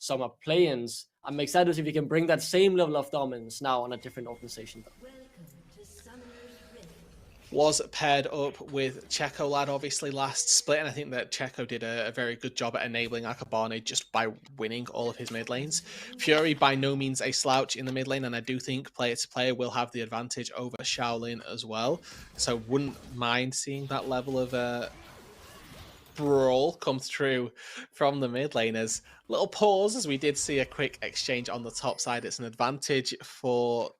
summer play-ins. I'm excited to see if we can bring that same level of dominance now on a different organization. Was paired up with Checo Lad, obviously, last split, and I think that Checo did a very good job at enabling Akabane just by winning all of his mid lanes. Fury, by no means a slouch in the mid lane, and I do think player to player will have the advantage over Shaolin as well, so wouldn't mind seeing that level of brawl come through from the mid laners. Little pause as we did see a quick exchange on the top side. It's an advantage for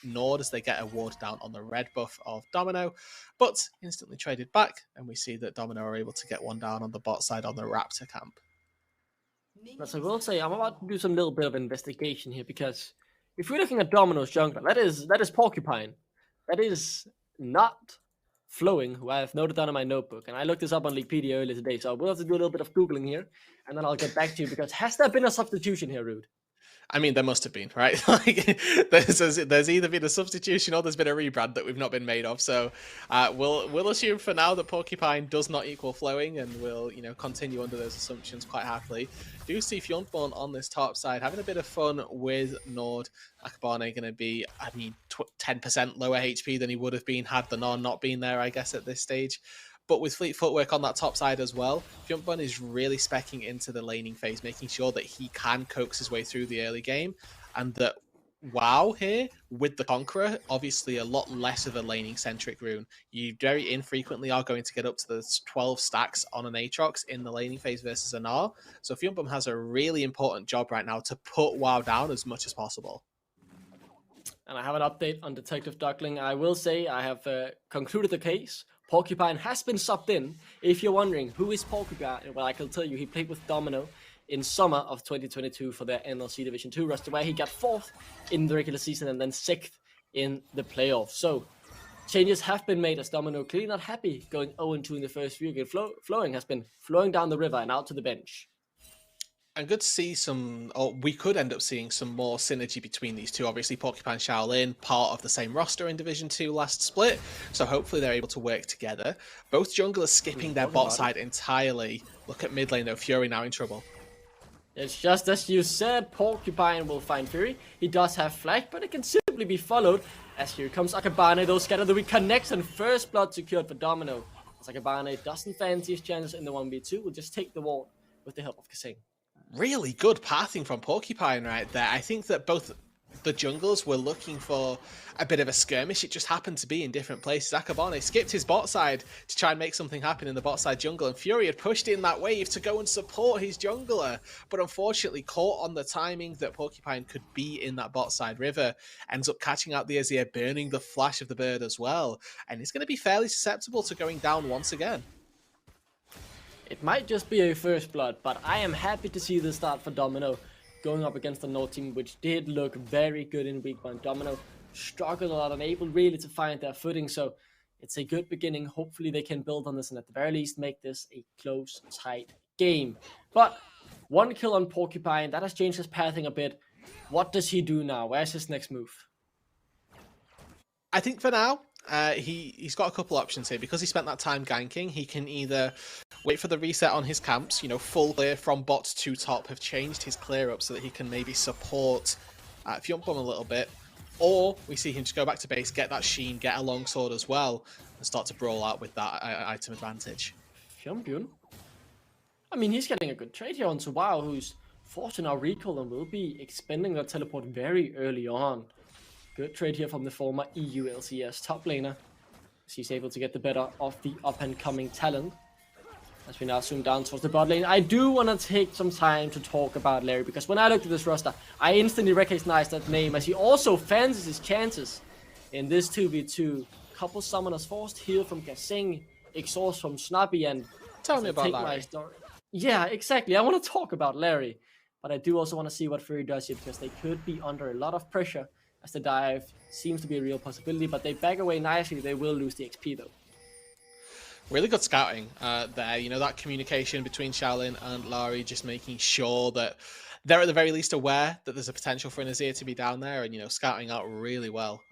NORD as they get a ward down on the red buff of Domino, but instantly traded back, and we see that Domino are able to get one down on the bot side on the Raptor camp. As I will say, I'm about to do some little bit of investigation here, because if we're looking at Domino's jungler, that is Porcupine. That is not Flowing, who I have noted down in my notebook, and I looked this up on Leaguepedia earlier today, so I will have to do a little bit of Googling here, and then I'll get back to you, because has there been a substitution here, Rude? I mean, there must have been, right? Like, there's either been a substitution or there's been a rebrand that we've not been made of. So we'll assume for now that Porcupine does not equal Flowing, and we'll continue under those assumptions quite happily. Do see Fjontborn on this top side having a bit of fun with NORD. Akabane going to be, I mean, 10% lower HP than he would have been had the Nord not been there, I guess, at this stage. But with Fleet Footwork on that top side as well, Fjontborn is really speccing into the laning phase, making sure that he can coax his way through the early game, and that WoW here, with the Conqueror, obviously a lot less of a laning-centric rune. You very infrequently are going to get up to the 12 stacks on an Aatrox in the laning phase versus an R, so Fjontborn has a really important job right now to put WoW down as much as possible. And I have an update on Detective Duckling. I will say I have concluded the case. Porcupine has been subbed in. If you're wondering who is Porcupine, well, I can tell you he played with Domino in summer of 2022 for their NLC Division 2 roster, where he got 4th in the regular season and then 6th in the playoffs. So changes have been made, as Domino clearly not happy going 0-2 in the first few games. Flowing has been flowing down the river and out to the bench. And good to see we could end up seeing some more synergy between these two. Obviously, Porcupine Shaolin, part of the same roster in Division 2 last split, so hopefully they're able to work together. Both junglers skipping their bot side entirely. Look at mid lane though, Fury now in trouble. It's just as you said, Porcupine will find Fury. He does have flag, but it can simply be followed. As here comes Akabane, those scatter the weak connects, and first blood secured for Domino. As Akabane doesn't fancy his chances in the 1v2, will just take the wall with the help of Kasing. Really good pathing from Porcupine right there. I think that both the junglers were looking for a bit of a skirmish. It just happened to be in different places. Akabane skipped his bot side to try and make something happen in the bot side jungle, and Fury had pushed in that wave to go and support his jungler, but unfortunately caught on the timing that Porcupine could be in that bot side river, ends up catching out the Azir, burning the flash of the bird as well, and he's going to be fairly susceptible to going down once again. It might just be a first blood, but I am happy to see the start for Domino going up against the NORD team, which did look very good in week 1. Domino struggled a lot, unable really to find their footing, so it's a good beginning. Hopefully they can build on this and at the very least make this a close, tight game. But 1 kill on Porcupine, that has changed his pathing a bit. What does he do now? Where's his next move? I think for now, he's got a couple options here. Because he spent that time ganking, he can either wait for the reset on his camps, full clear from bot to top, have changed his clear up so that he can maybe support Fjontborn a little bit, or we see him just go back to base, get that Sheen, get a longsword as well, and start to brawl out with that item advantage. Fjontborn? I mean, he's getting a good trade here onto WoW, who's forced to now recall and will be expending that teleport very early on. Good trade here from the former EU LCS top laner, as he's able to get the better of the up-and-coming talent. As we now zoom down towards the bot lane, I do want to take some time to talk about Larry, because when I looked at this roster, I instantly recognized that name, as he also fancies his chances in this 2v2. Couple summoners forced, heal from Kasing, exhaust from Snappy, and tell me about Larry. Yeah, exactly. I want to talk about Larry, but I do also want to see what Fury does here, because they could be under a lot of pressure, as the dive seems to be a real possibility, but they back away nicely. They will lose the XP though. Really good scouting there. That communication between Shaolin and Larry, just making sure that they're at the very least aware that there's a potential for an Azir to be down there, and scouting out really well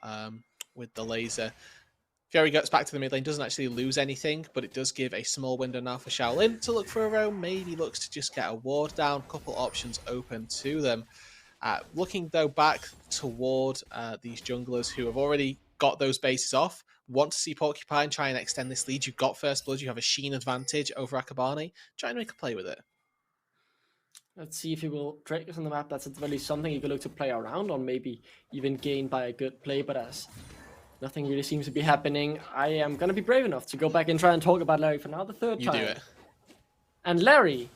with the laser. Fury gets back to the mid lane, doesn't actually lose anything, but it does give a small window now for Shaolin to look for a roam. Maybe looks to just get a ward down. Couple options open to them. Looking though back toward these junglers who have already got those bases off, want to see Porcupine try and extend this lead. You've got first blood, you have a Sheen advantage over Akabane. Try and make a play with it. Let's see if he will trade us on the map. That's at least something you could look to play around on, maybe even gain by a good play, but as nothing really seems to be happening, I am going to be brave enough to go back and try and talk about Larry for now the third time. You do it. And Larry,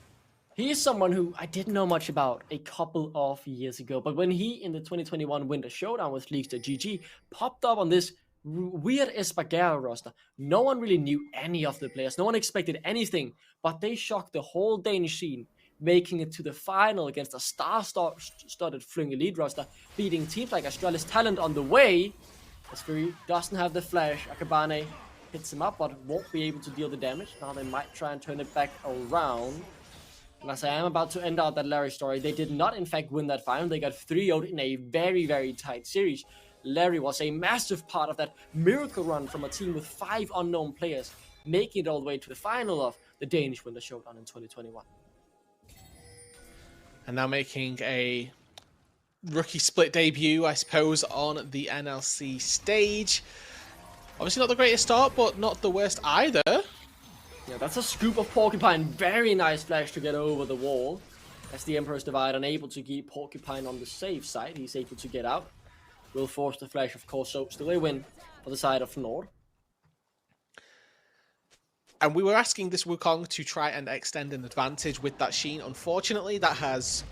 he is someone who I didn't know much about a couple of years ago, but when he, in the 2021 Winter Showdown with Leagues.gg, popped up on this weird Espargaro roster, no one really knew any of the players, no one expected anything, but they shocked the whole Danish scene, making it to the final against a star-studded Fling Elite roster, beating teams like Astralis Talent on the way. As Fury doesn't have the flash, Akabane hits him up, but won't be able to deal the damage. Now they might try and turn it back around. And as I am about to end out that Larry story, they did not in fact win that final. They got 3-0'd in a very, very tight series. Larry was a massive part of that miracle run from a team with 5 unknown players, making it all the way to the final of the Danish Winter Showdown in 2021. And now making a rookie split debut, I suppose, on the NLC stage. Obviously not the greatest start, but not the worst either. Yeah, that's a scoop of Porcupine. Very nice flash to get over the wall. As the Emperor's Divide, unable to keep Porcupine on the safe side, he's able to get out. Will force the flash, of course, so still a win for the side of NORD. And we were asking this Wukong to try and extend an advantage with that Sheen. Unfortunately, that has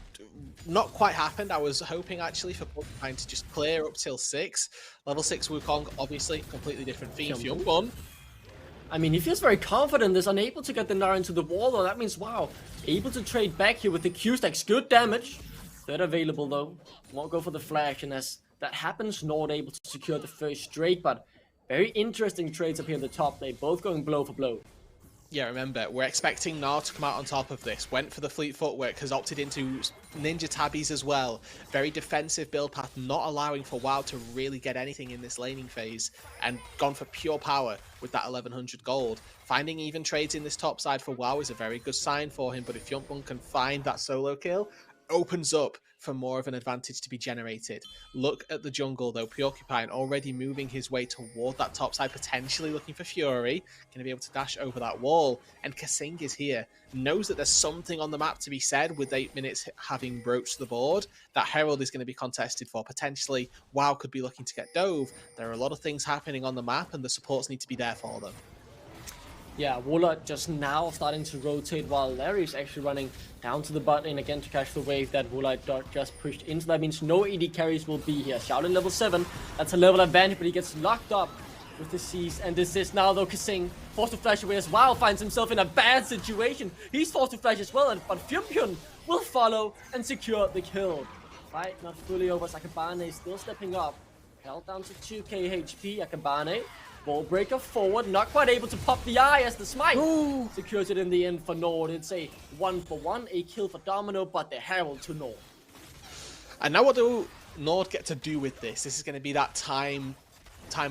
not quite happened. I was hoping actually for Porcupine to just clear up till 6. Level 6 Wukong, obviously, completely different theme. Fyungbon. I mean, he feels very confident. There's unable to get the Nara into the wall, though. That means, wow, able to trade back here with the Q-stacks. Good damage. Third available, though. Won't go for the flash, and as that happens, NORD able to secure the first Drake, but very interesting trades up here in the top lane, both going blow for blow. Yeah, remember, we're expecting NORD to come out on top of this. Went for the fleet footwork, has opted into ninja tabbies as well. Very defensive build path, not allowing for WoW to really get anything in this laning phase, and gone for pure power with that 1100 gold. Finding even trades in this top side for WoW is a very good sign for him, but if Fyungbon can find that solo kill, opens up for more of an advantage to be generated. Look at the jungle though, Porcupine already moving his way toward that top side, potentially looking for Fury, going to be able to dash over that wall, and Kasing is here, knows that there's something on the map to be said with 8 minutes having broached the board. That Herald is going to be contested for, potentially WoW could be looking to get dove. There are a lot of things happening on the map and the supports need to be there for them. Yeah, Wooler just now starting to rotate while Larry's actually running down to the bot lane again to catch the wave that Wooler just pushed into. That means no AD carries will be here. Shaolin level 7, that's a level advantage, but he gets locked up with the C's. And this is now though Kasing forced to flash away as WoW finds himself in a bad situation. He's forced to flash as well, but Fyungbon will follow and secure the kill. Fight not fully over, Akabane still stepping up. Held down to 2k HP, Akabane. Ball breaker forward, not quite able to pop the eye as the smite secures it in the end for NORD. It's a 1-for-1, a kill for Domino, but the Herald to NORD. And now what do NORD get to do with this? This is going to be that time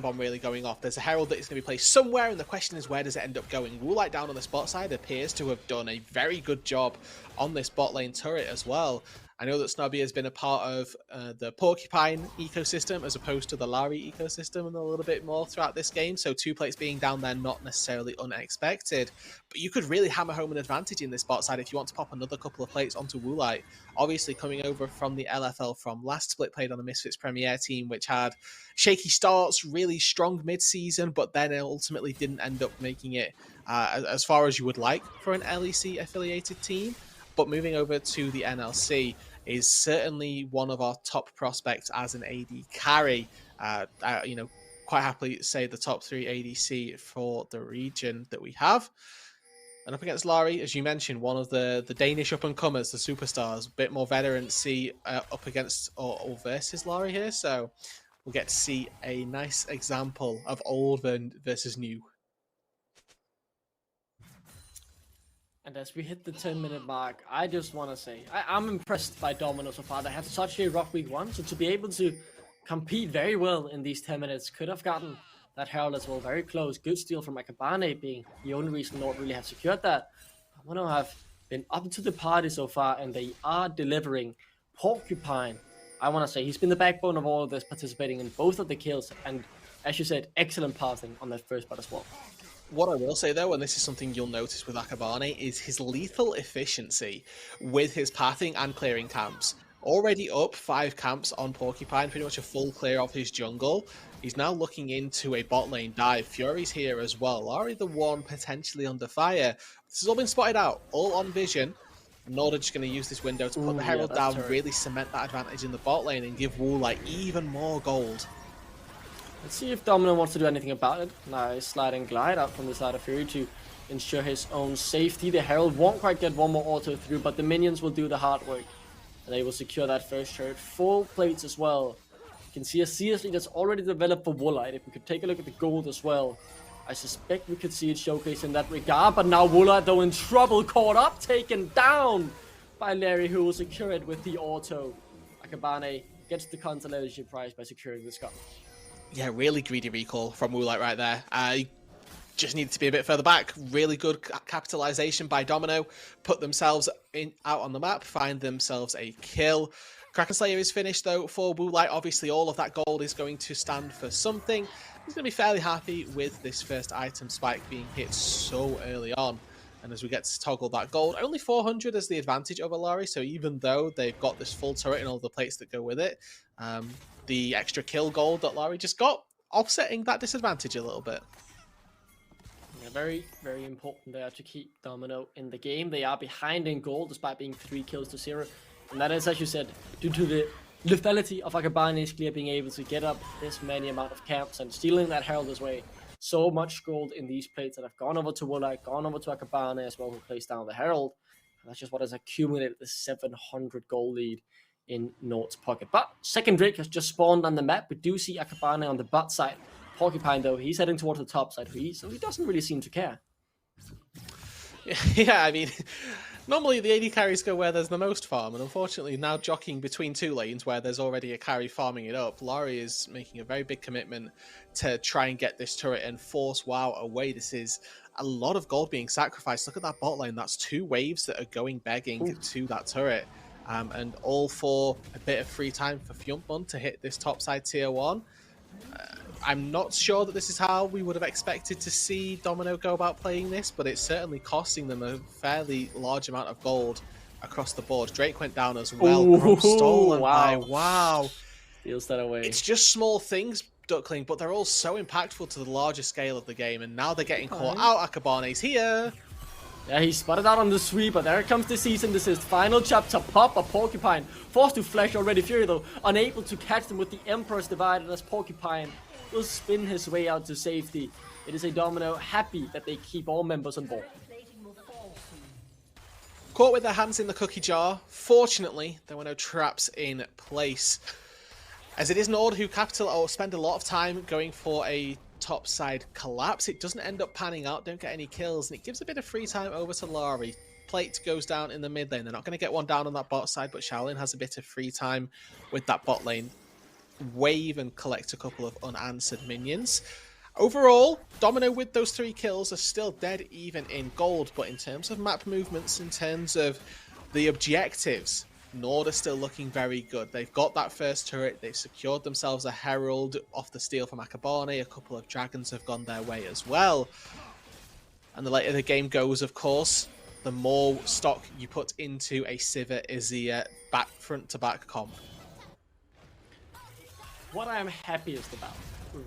bomb really going off. There's a Herald that is going to be placed somewhere, and the question is, where does it end up going? Woolite down on the spot side appears to have done a very good job on this bot lane turret as well. I know that Snobby has been a part of the Porcupine ecosystem as opposed to the Larry ecosystem and a little bit more throughout this game, so 2 plates being down there not necessarily unexpected. But you could really hammer home an advantage in this bot side if you want to pop another couple of plates onto Woolite. Obviously coming over from the LFL from last split, played on the Misfits Premier team, which had shaky starts, really strong mid-season, but then ultimately didn't end up making it as far as you would like for an LEC affiliated team. But moving over to the NLC is certainly one of our top prospects as an AD carry. You know, quite happily say the top 3 ADC for the region that we have. And up against Larry, as you mentioned, one of the Danish up-and-comers, the superstars, a bit more veterancy up against or versus Larry here. So we'll get to see a nice example of old versus new. And as we hit the 10-minute mark, I just want to say, I'm impressed by Domino so far. They have such a rough week 1, so to be able to compete very well in these 10 minutes could have gotten That Herald as well, very close. Good steal from Akabane being the only reason Nord really have secured that. Domino have been up to the party so far, and they are delivering. Porcupine, I want to say, he's been the backbone of all of this, participating in both of the kills, and as you said, excellent passing on that first part as well. What I will say though, and this is something you'll notice with Akabane, is his lethal efficiency with his pathing and clearing camps. Already up 5 camps on Porcupine, pretty much a full clear of his jungle. He's now looking into a bot lane dive. Fury's here as well. Lari the one potentially under fire. This has all been spotted out, all on vision. NORD are just going to use this window to put the Herald down, really cement that advantage in the bot lane and give Wu like even more gold. Let's see if Domino wants to do anything about it. Nice slide and glide out from the side of Fury to ensure his own safety. The Herald won't quite get one more auto through, but the minions will do the hard work. And they will secure that first turret. Full plates as well. You can see a CS lead that's already developed for Woolite. If we could take a look at the gold as well, I suspect we could see it showcased in that regard. But now Woolite, though, in trouble, caught up, taken down by Larry, who will secure it with the auto. Akabane gets the consolation prize by securing the scum. Yeah, really greedy recall from Woolite right there. Just needed to be a bit further back. Really good capitalization by Domino. Put themselves out on the map, find themselves a kill. Kraken Slayer is finished though for Woolite. Obviously, all of that gold is going to stand for something. He's going to be fairly happy with this first item spike being hit so early on. And as we get to toggle that gold, only 400 is the advantage over Lari. So even though they've got this full turret and all the plates that go with it, the extra kill gold that Lari just got, offsetting that disadvantage a little bit. Yeah, very, very important there to keep Domino in the game. They are behind in gold despite being 3 kills to 0. And that is, as you said, due to the lethality of Akabane's clear being able to get up this many amount of camps and stealing that Herald as way. So much gold in these plates that have gone over to Woolite, gone over to Akabane as well, who plays down the Herald. And that's just what has accumulated the 700 gold lead in NORD's pocket. But second Drake has just spawned on the map. We do see Akabane on the bot side. Porcupine, though, he's heading towards the top side, so he doesn't really seem to care. Yeah, I mean, normally the AD carries go where there's the most farm, and unfortunately now jockeying between 2 lanes where there's already a carry farming it up, Lari is making a very big commitment to try and get this turret and force WoW away. This is a lot of gold being sacrificed. Look at that bot lane. That's 2 waves that are going begging to that turret. And all for a bit of free time for Fjumpmon to hit this topside tier 1. I'm not sure that this is how we would have expected to see Domino go about playing this, but it's certainly costing them a fairly large amount of gold across the board. Drake went down as well. Ooh, Stolen wow. by Wow. Steals that away. It's just small things, Duckling, but they're all so impactful to the larger scale of the game, and now they're getting caught out. Akabane's here. Yeah, he's spotted out on the sweep, but there comes the cease and desist. Final chapter, pop a Porcupine. Forced to flash already. Fury, though, unable to catch them with the Emperor's Divide, as Porcupine will spin his way out to safety. It is a Domino happy that they keep all members on board. Caught with their hands in the cookie jar. Fortunately, there were no traps in place. As it is NORD who spend a lot of time going for a topside collapse, it doesn't end up panning out, don't get any kills, and it gives a bit of free time over to Lari. Plate goes down in the mid lane. They're not going to get one down on that bot side, but Shaolin has a bit of free time with that bot lane. Wave and collect a couple of unanswered minions. Overall, Domino with those 3 kills are still dead even in gold, but in terms of map movements, in terms of the objectives, NORD are still looking very good. They've got that first turret, they've secured themselves a Herald off the steal from Akabane, a couple of dragons have gone their way as well. And the later the game goes, of course, the more stock you put into a Sivir Izzy front to back comp. What I am happiest about,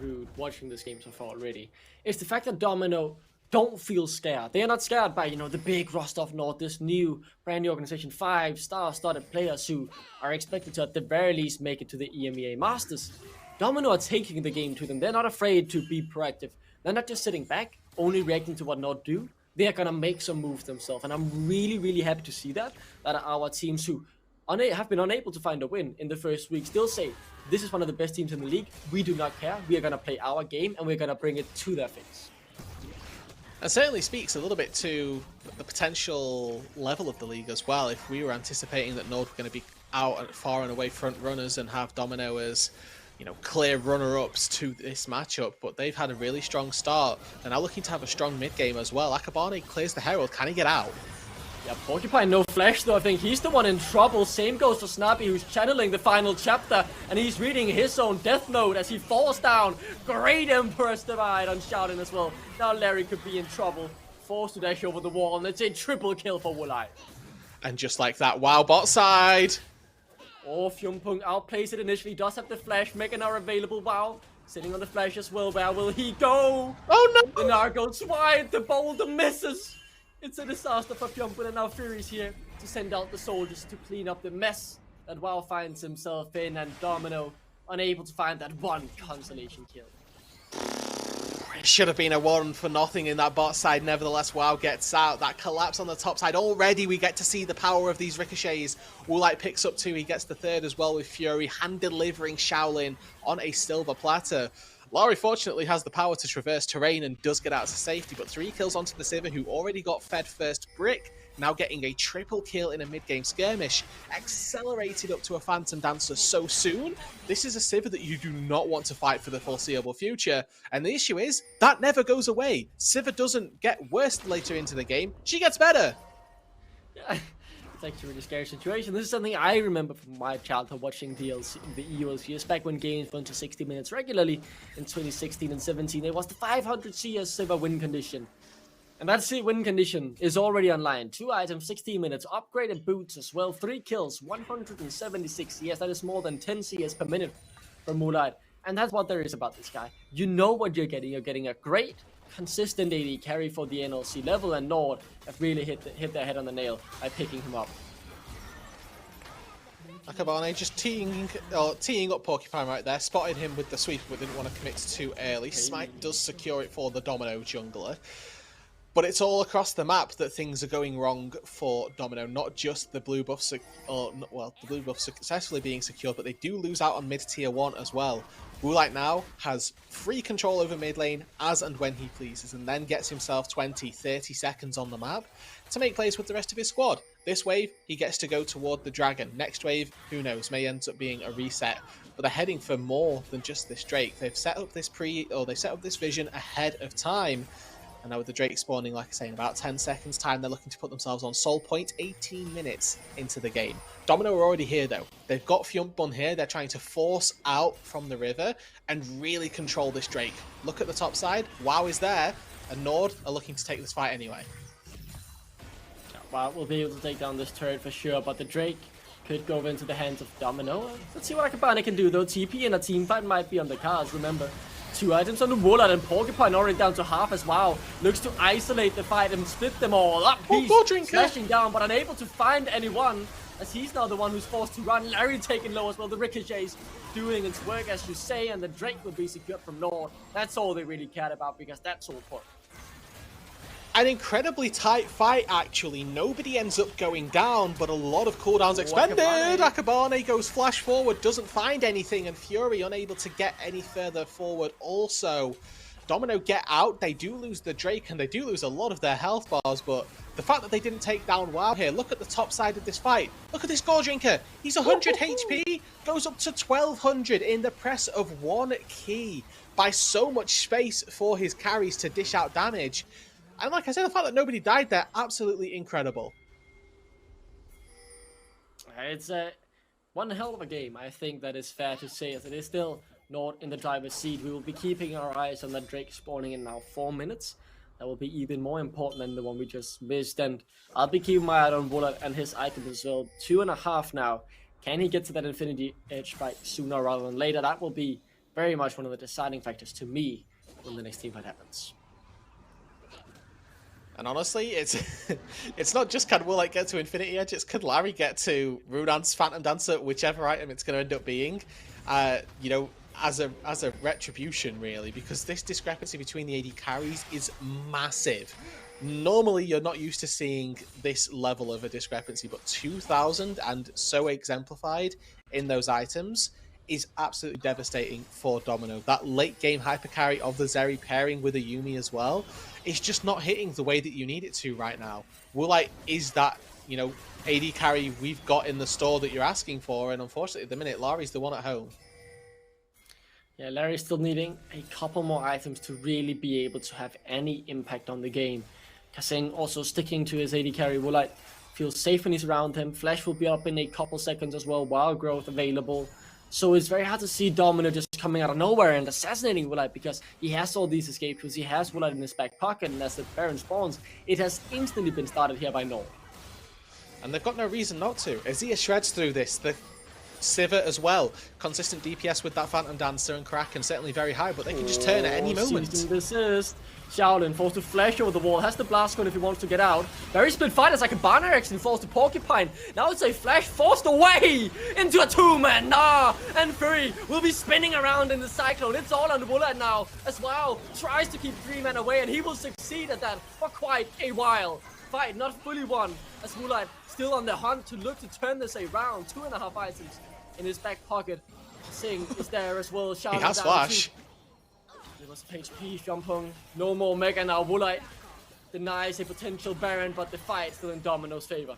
Rude, watching this game so far already, is the fact that Domino don't feel scared. They are not scared by, the big Rostov North, this brand new organization, 5-star started players who are expected to at the very least make it to the EMEA Masters. Domino are taking the game to them. They're not afraid to be proactive. They're not just sitting back, only reacting to what NORD do. They are gonna make some moves themselves, and I'm really, really happy to see that our teams who have been unable to find a win in the first week still say, this is one of the best teams in the league. We do not care. We are gonna play our game, and we're gonna bring it to their face. It certainly speaks a little bit to the potential level of the league as well. If we were anticipating that NORD were going to be out and far and away front runners and have Domino as you know, clear runner-ups to this matchup, but they've had a really strong start. They're now looking to have a strong mid-game as well. Akabane clears the Herald. Can he get out? Yeah, Porcupine no flash though. I think he's the one in trouble. Same goes to Snappy, who's channeling the final chapter, and he's reading his own death note as he falls down. Great Emperor's Divide on Shouting as well. Now Larry could be in trouble. Forced to dash over the wall, and it's a triple kill for Woolite. And just like that, wow, bot side. Oh, Fyumpung outplays it initially, does have the flash. Mega Gnar available, wow. Sitting on the flash as well. Where will he go? Oh no! The Gnar goes wide, the boulder misses. It's a disaster for Fyumpung, and now Fury's here to send out the soldiers to clean up the mess that WoW finds himself in, and Domino unable to find that one consolation kill. It should have been a 1 for nothing in that bot side. Nevertheless, WoW gets out. That collapse on the top side. Already we get to see the power of these ricochets. Woolite picks up 2. He gets the 3rd as well with Fury, hand-delivering Shaolin on a silver platter. Laurie fortunately has the power to traverse terrain and does get out to safety, but 3 kills onto the Sivir, who already got fed first brick, now getting a triple kill in a mid-game skirmish. Accelerated up to a Phantom Dancer so soon. This is a Sivir that you do not want to fight for the foreseeable future, and the issue is, that never goes away. Sivir doesn't get worse later into the game, she gets better. Yeah. It's actually a really scary situation. This is something I remember from my childhood watching the EULCS back when games went to 60 minutes regularly in 2016 and 17. It was the 500 CS Silver win condition. And that win condition is already online. 2 items, 16 minutes, upgraded boots as well, 3 kills, 176 CS. That is more than 10 CS per minute from Woolite. And that's what there is about this guy. You know what you're getting. You're getting a great, consistent AD carry for the NLC level, and NORD have really hit their head on the nail by picking him up. Akabane just teeing up Porcupine right there, spotted him with the sweep but didn't want to commit too early. Smite does secure it for the Domino jungler. But it's all across the map that things are going wrong for Domino, not just the blue buff, the blue buff successfully being secured, but they do lose out on mid-tier 1 as well. Woolite now has free control over mid lane as and when he pleases, and then gets himself 20-30 seconds on the map to make plays with the rest of his squad. This wave, he gets to go toward the dragon. Next wave, who knows, may end up being a reset. But they're heading for more than just this Drake. They've set up this this vision ahead of time. And now with the Drake spawning, like I say, in about 10 seconds time, they're looking to put themselves on Soul Point 18 minutes into the game. Domino are already here though. They've got Fyumpung here. They're trying to force out from the river and really control this Drake. Look at the top side. WoW is there. And NORD are looking to take this fight anyway. Well, we'll be able to take down this turret for sure, but the Drake could go into the hands of Domino. Let's see what Akabane can do though. TP and a team fight might be on the cards, remember. 2 items on the Woolite, and Porcupine already down to half as well. Looks to isolate the fight and split them all up. He's slashing down, but unable to find anyone, as he's now the one who's forced to run. Larry taken low as well. The ricochets doing its work, as you say, and the Drake will be secured from NORD. That's all they really cared about, because that's all important. An incredibly tight fight, actually. Nobody ends up going down, but a lot of cooldowns expended. Akabane goes flash forward, doesn't find anything, and Fury unable to get any further forward also. Domino get out. They do lose the Drake, and they do lose a lot of their health bars, but the fact that they didn't take down WoW here, look at the top side of this fight. Look at this Gore Drinker. He's 100 HP, goes up to 1200 in the press of 1 key. By so much space for his carries to dish out damage. And like I said, the fact that nobody died there, absolutely incredible. It's one hell of a game. I think that is fair to say, as it is still not in the driver's seat. We will be keeping our eyes on that Drake spawning in now 4 minutes. That will be even more important than the one we just missed. And I'll be keeping my eye on Woolite and his items as well. 2.5 now. Can he get to that Infinity Edge fight sooner rather than later? That will be very much one of the deciding factors to me when the next team fight happens. And honestly, it's not just can Woolite get to Infinity Edge, it's can Larry get to Rudan's Phantom Dancer, whichever item it's going to end up being, you know, as a retribution, really, because this discrepancy between the AD carries is massive. Normally, you're not used to seeing this level of a discrepancy, but 2,000 and so exemplified in those items is absolutely devastating for Domino. That late game hyper carry of the Zeri pairing with a Yumi as well is just not hitting the way that you need it to right now. Woolite is that, you know, AD carry we've got in the store that you're asking for, and unfortunately at the minute, Lari's the one at home. Yeah, Larry's still needing a couple more items to really be able to have any impact on the game. Kaseng also sticking to his AD carry. Woolite feels safe when he's around him. Flash will be up in a couple seconds as well. Wild growth available. So it's very hard to see Domino just coming out of nowhere and assassinating Woolite because he has all these escape tools. He has Woolite in his back pocket, and as the Baron spawns, it has instantly been started here by NORD. And they've got no reason not to. Azia shreds through this. The Sivert as well. Consistent DPS with that Phantom Dancer and Kraken, certainly very high, but they can just turn at any moment. Desist. Shaolin forced to flash over the wall, has the blast gun if he wants to get out. Very split fight as Akabana actually falls to Porcupine. Now it's a flash forced away into a two-man. And Fury will be spinning around in the Cyclone. It's all on Woolite now as well. Tries to keep 3-man away, and he will succeed at that for quite a while. Fight not fully won as Woolite still on the hunt to look to turn this around. 2.5 items in his back pocket. Sing is there as well. He has flash. There was HP, Jumpung, no more Mega now. Woolite denies a potential Baron, but the fight still in Domino's favor.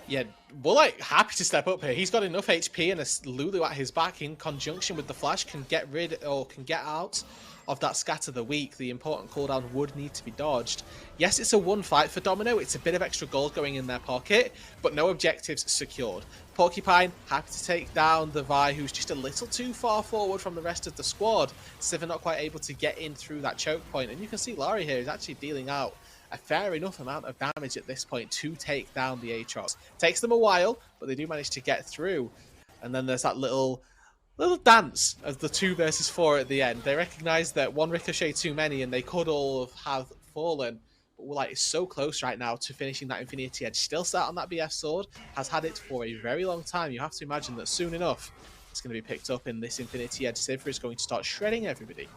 Yeah, Woolite happy to step up here. He's got enough HP and a Lulu at his back in conjunction with the flash can get rid or can get out of that Scatter the Weak. The important cooldown would need to be dodged. Yes, it's a one fight for Domino. It's a bit of extra gold going in their pocket, but no objectives secured. Porcupine happy to take down the Vi, who's just a little too far forward from the rest of the squad. Sivir not quite able to get in through that choke point, and you can see Larry here is actually dealing out a fair enough amount of damage at this point to take down the Aatrox. Takes them a while, but they do manage to get through. And then there's that little dance of the 2 versus 4 at the end. They recognize that one ricochet too many and they could all have fallen. But Woolite is so close right now to finishing that Infinity Edge. Still sat on that BF sword, has had it for a very long time. You have to imagine that soon enough it's going to be picked up in this Infinity Edge. Sivir is going to start shredding everybody.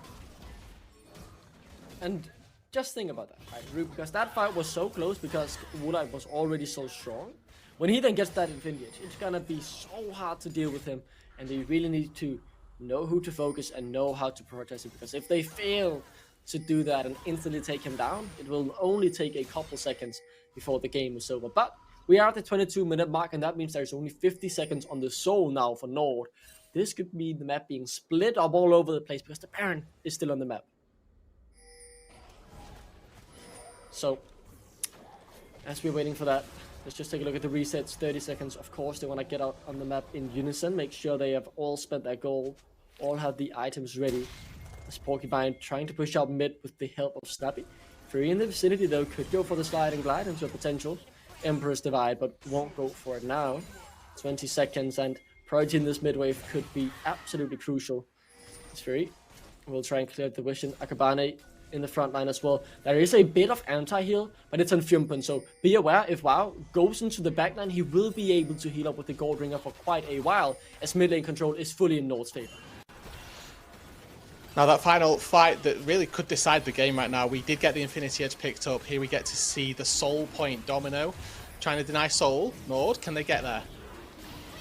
And just think about that, right, Rube? Because that fight was so close because Woolite was already so strong. When he then gets that Infinity Edge, it's gonna be so hard to deal with him, and they really need to know who to focus and know how to protect him. Because if they fail to do that and instantly take him down, it will only take a couple seconds before the game is over. But we are at the 22-minute mark, and that means there's only 50 seconds on the soul now for NORD. This could mean the map being split up all over the place because the Baron is still on the map. So, as we're waiting for that, let's just take a look at the resets. 30 seconds. Of course, they want to get out on the map in unison. Make sure they have all spent their gold. All have the items ready. As Porcupine trying to push out mid with the help of Snappy. Fury in the vicinity, though, could go for the sliding glide into a potential Emperor's Divide, but won't go for it now. 20 seconds, and priority in this mid-wave could be absolutely crucial. As Fury will try and clear the vision. Akabane in the front line as well. There is a bit of anti-heal, but it's on Fjumpen, so be aware if WoW goes into the backline, he will be able to heal up with the Gold Ringer for quite a while, as mid lane control is fully in NORD's favor. Now that final fight that really could decide the game right now, we did get the Infinity Edge picked up. Here we get to see the Soul Point Domino trying to deny Soul. NORD, can they get there?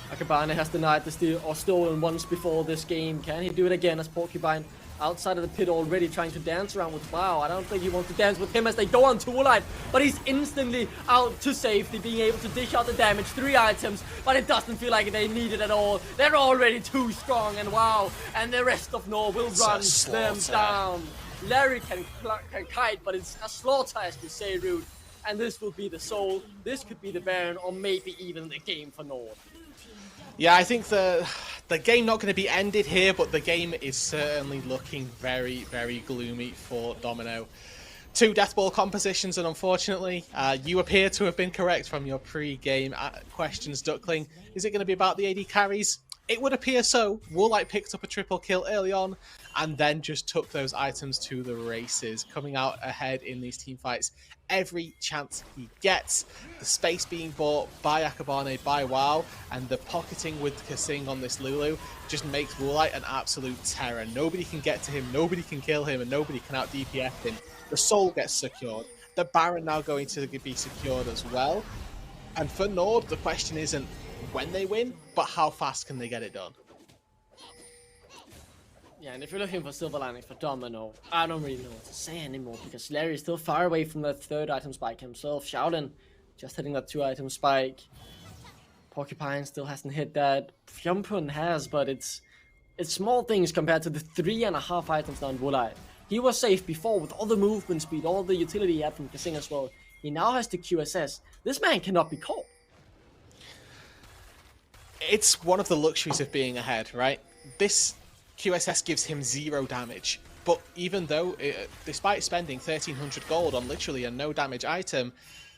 Akabane has denied the steal or stolen once before this game. Can he do it again as Porcupine outside of the pit already trying to dance around with WoW? I don't think he wants to dance with him as they go on to Woolite, but he's instantly out to safety, being able to dish out the damage. 3 items, but it doesn't feel like they need it at all. They're already too strong, and WoW and the rest of NORD will run them down. Larry can kite, but it's a slaughter, as we say, Rude. And this will be the soul. This could be the Baron, or maybe even the game for NORD. Yeah, I think the game not going to be ended here, but the game is certainly looking very, very gloomy for Domino. 2 death ball compositions, and unfortunately, you appear to have been correct from your pre-game questions, Duckling. Is it going to be about the AD carries? It would appear so. Woolite picked up a triple kill early on, and then just took those items to the races, coming out ahead in these team fights every chance he gets. The space being bought by Akabane, by WoW, and the pocketing with Kasing on this Lulu just makes Woolite an absolute terror. Nobody can get to him, nobody can kill him, and nobody can out DPS him. The soul gets secured. The Baron now going to be secured as well. And for NORD, the question isn't when they win, but how fast can they get it done? Yeah, and if you're looking for silver linings for Domino, I don't really know what to say anymore, because Larry is still far away from that 3rd item spike himself. Shaolin just hitting that 2-item spike. Porcupine still hasn't hit that. Fjumpen has, but it's it's small things compared to the 3.5 items down Woolite. He was safe before with all the movement speed, all the utility he had from Kasing as well. He now has the QSS. This man cannot be caught. It's one of the luxuries of being ahead, right? This QSS gives him 0 damage. But even though, despite spending 1300 gold on literally a no damage item,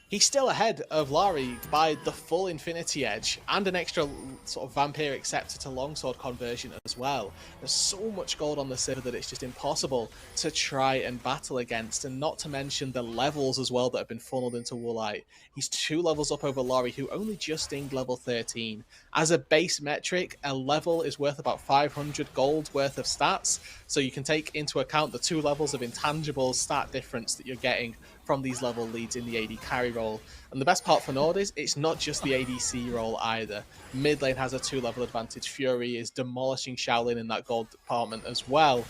he's still ahead of Larry by the full Infinity Edge and an extra sort of Vampiric Scepter to Longsword conversion as well. There's so much gold on the server that it's just impossible to try and battle against, and not to mention the levels as well that have been funneled into Woolite. He's 2 levels up over Laurie, who only just dinged level 13. As a base metric, a level is worth about 500 gold worth of stats, so you can take into account the 2 levels of intangible stat difference that you're getting from these level leads in the AD carry role. And the best part for NORD is it's not just the ADC role either. Mid lane has a 2-level advantage. Fury is demolishing Shaolin in that gold department as well.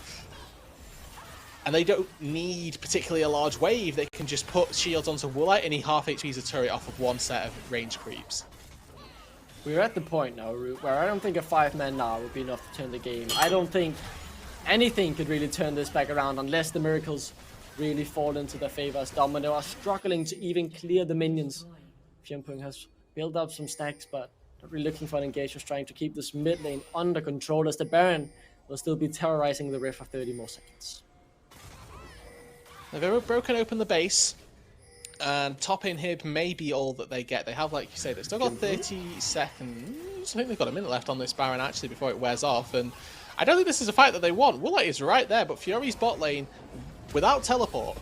And they don't need particularly a large wave. They can just put shields onto Woolite and he half HPs a turret off of 1 set of range creeps. We're at the point now where I don't think a 5-man now would be enough to turn the game. I don't think anything could really turn this back around unless the miracles really fall into their favor, as Domino are struggling to even clear the minions. Fjumpung has built up some stacks, but not really looking for an engagement, trying to keep this mid lane under control, as the Baron will still be terrorizing the Rift for 30 more seconds. They've broken open the base, and top inhib may be all that they get. They have, like you say, they've still got 30 seconds. I think they've got a minute left on this Baron actually before it wears off, and I don't think this is a fight that they want. Woolite is right there, but Fury's bot lane without teleport.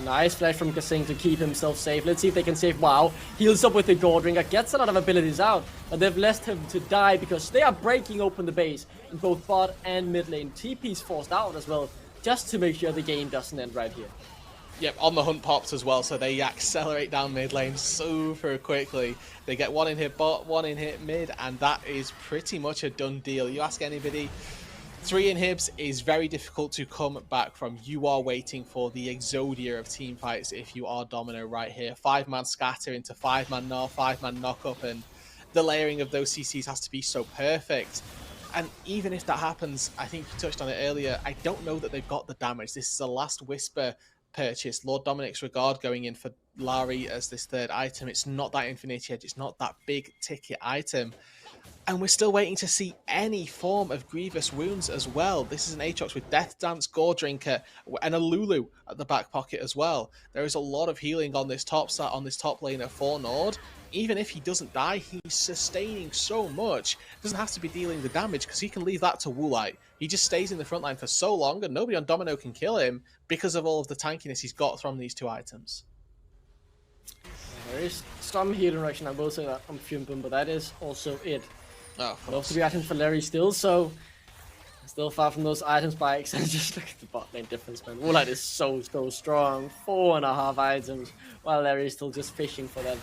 Nice flash from Kasing to keep himself safe. Let's see if they can save WoW. Heals up with the Goldringer, gets a lot of abilities out, but they've left him to die because they are breaking open the base in both bot and mid lane. TP's forced out as well, just to make sure the game doesn't end right here. Yep, on the hunt pops as well, so they accelerate down mid lane super quickly. They get 1 in hit bot, 1 in hit mid, and that is pretty much a done deal. You ask anybody, 3 inhibs is very difficult to come back from. You are waiting for the Exodia of team fights if you are Domino right here. 5-man scatter into 5-man gnaw, 5-man knock up, and the layering of those CCs has to be so perfect. And even if that happens, I think you touched on it earlier, I don't know that they've got the damage. This is a last whisper purchase. Lord Dominic's Regard going in for Larry as this 3rd item. It's not that Infinity Edge, it's not that big ticket item. And we're still waiting to see any form of grievous wounds as well. This is an Aatrox with Death Dance, Gore Drinker, and a Lulu at the back pocket as well. There is a lot of healing on this top laner for NORD. Even if he doesn't die, he's sustaining so much. Doesn't have to be dealing the damage because he can leave that to Woolite. He just stays in the front line for so long and nobody on Domino can kill him because of all of the tankiness he's got from these 2 items. There is some healing reaction, I will say that, from Fjumpung, but that is also it. Oh, Lots to be items for Larry still, so still far from those items bikes. And just look at the bot lane difference, man. Woolite is so strong. 4.5 items, while Larry is still just fishing for that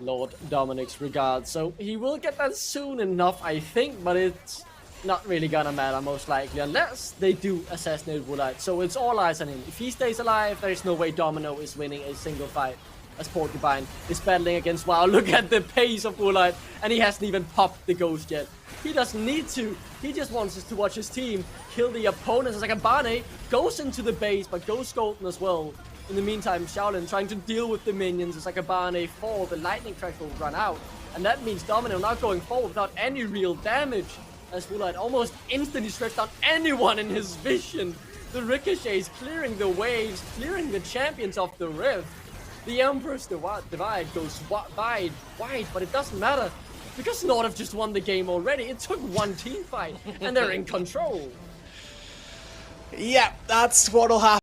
Lord Dominic's Regard. So he will get that soon enough, I think, but it's not really gonna matter most likely unless they do assassinate Woolite. So it's all eyes on him. If he stays alive, there's no way Domino is winning a single fight, as Porcupine is battling against WoW. Look at the pace of Woolite, and he hasn't even popped the ghost yet. He doesn't need to. He just wants us to watch his team kill the opponents. As like Bane goes into the base, but goes Golden as well. In the meantime, Shaolin trying to deal with the minions. It's like a Bane 4. The lightning track will run out, and that means Domino now going forward without any real damage, as Woolite almost instantly stretched out anyone in his vision. The ricochets clearing the waves, clearing the champions of the Rift. The Emperor's Divide goes wide, but it doesn't matter because NORD have just won the game already. It took 1 team fight and they're in control. Yeah, that's what'll happen.